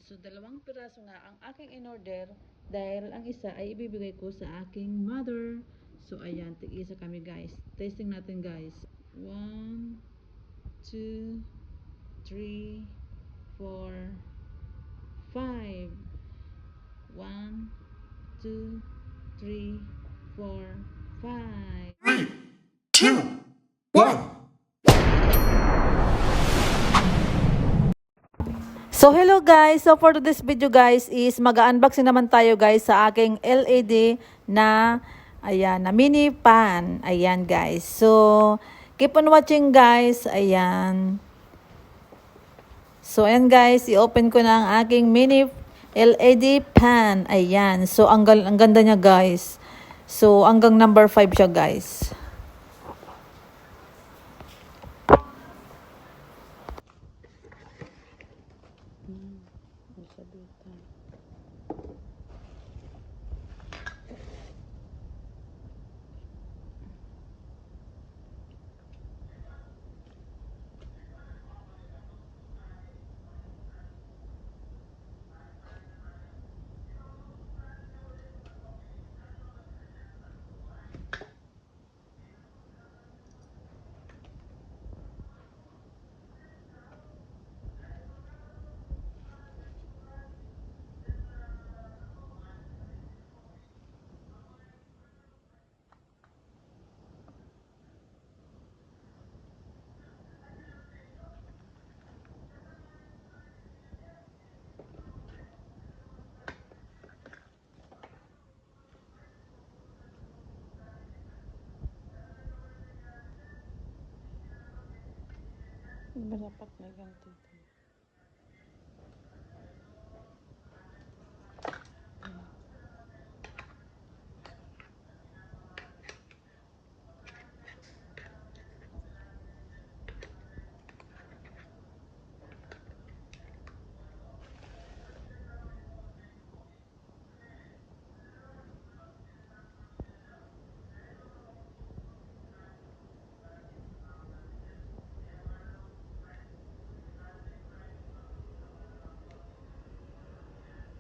So, dalawang piraso nga ang aking in-order dahil ang isa ay ibibigay ko sa aking mother. So, ayan, tig-isa kami guys. Tasting natin guys. 1, 2, 3, 4, 5. 1, 2, 3, 4, 5. 3, 2, 1. So hello guys, so for this video guys is mag-unboxing naman tayo guys sa aking LED na ayan, na mini pan. Ayan guys. So keep on watching guys. Ayan. So ayan guys, i-open ko na ang aking mini LED pan. Ayan. So ang ganda niya guys. So hanggang number 5 siya guys. Dapat na ganito.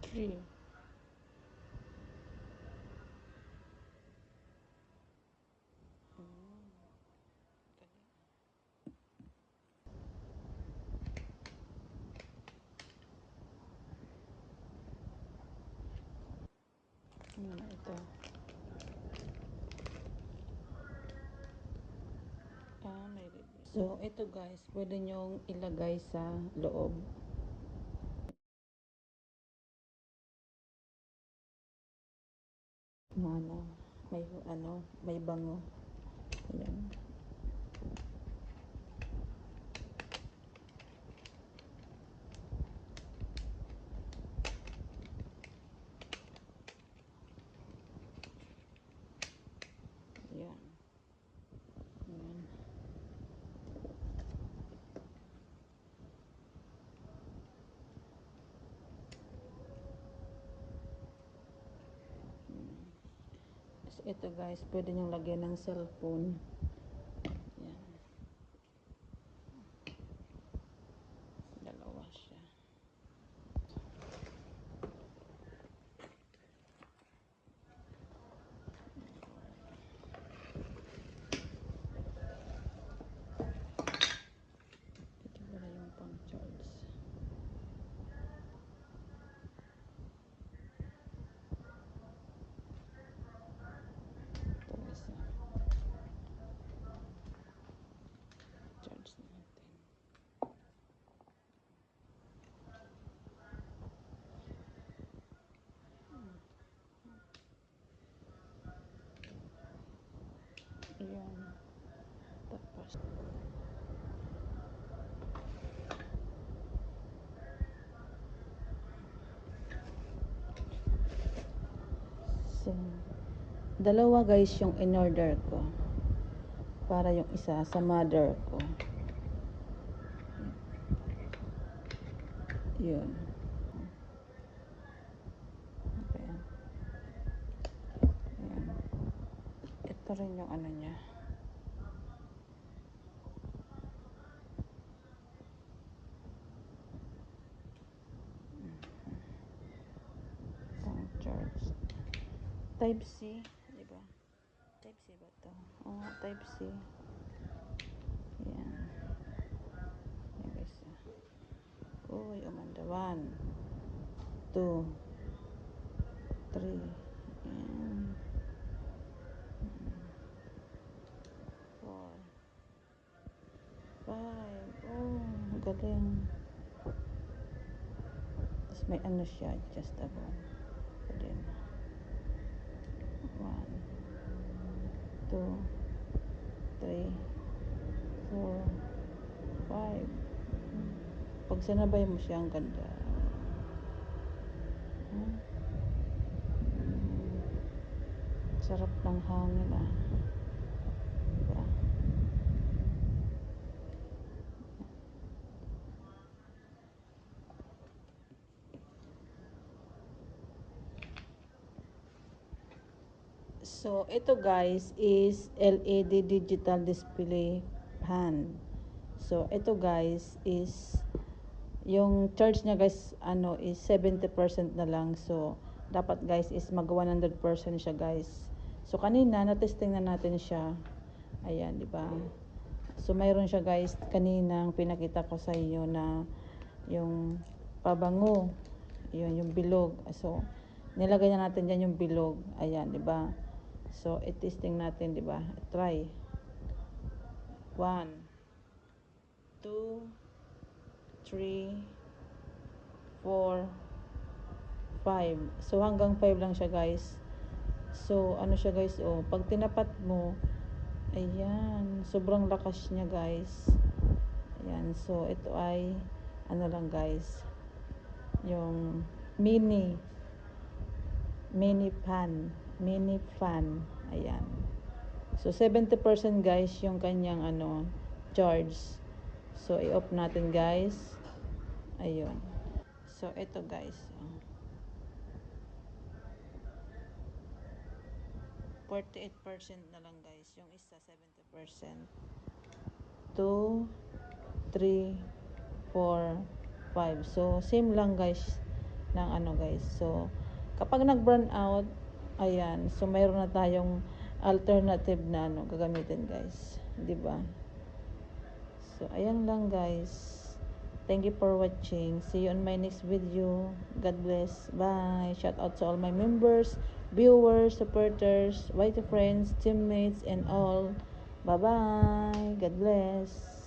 Three. Ano ito? May review. So, ito guys, pwede nyong ilagay sa loob. May bango. Ayan. Ayan. Ayan. So, ito guys, pwede nyong lagyan ng cellphone. Ayan. Dalawa siya. Ito pala yung pang charge. Ito isa. Charge natin. Ayan. Tapos, so, dalawa guys yung in-order ko. Para yung isa sa mother ko. Yun. Okay. Ayan. Ito rin yung ano niya. Type C, di ba? Type C ba to? Oo, type C. Yan. Yan guys. Uy, umanda. 1, 2, 3. Yan. 4, 5. Oh, galing. Tapos may ano siya, adjustable. Din. 1, 2, 3, 4, 5. Pag sinabay mo siya, ang ganda. Sarap ng hangin ah. Diba? So, ito guys is LED digital display fan. So, ito guys is yung charge niya guys ano is 70% na lang. So, dapat guys is mag 100% siya guys. So, kanina na-testing na natin siya. Ayan, di ba? So, mayroon siya guys kaninang pinakita ko sa inyo na yung pabango. Yun, yung bilog. So, nilagay na natin dyan yung bilog. Ayan, di ba? So, i-testing natin, di ba? Try. 1, 2, 3, 4, 5. So, hanggang 5 lang siya, guys. So, ano siya, guys? Oh, pag tinapat mo, ayan, sobrang lakas niya, guys. Ayan, so, ito ay, ano lang, guys, yung mini fan. Ayan. So, 70% guys, yung kanyang, ano, charge. So, i-off natin, guys. Ayun. So, ito, guys. 48% na lang, guys. Yung isa, 70%. 2, 3, 4, 5. So, same lang, guys, ng ano, guys. So, kapag nag-burn out, ayan. So, mayroon na tayong alternative na, ano, gagamitin, guys. Diba? So, ayan lang, guys. Thank you for watching. See you on my next video. God bless. Bye. Shout out to all my members, viewers, supporters, YT friends, teammates, and all. Bye-bye. God bless.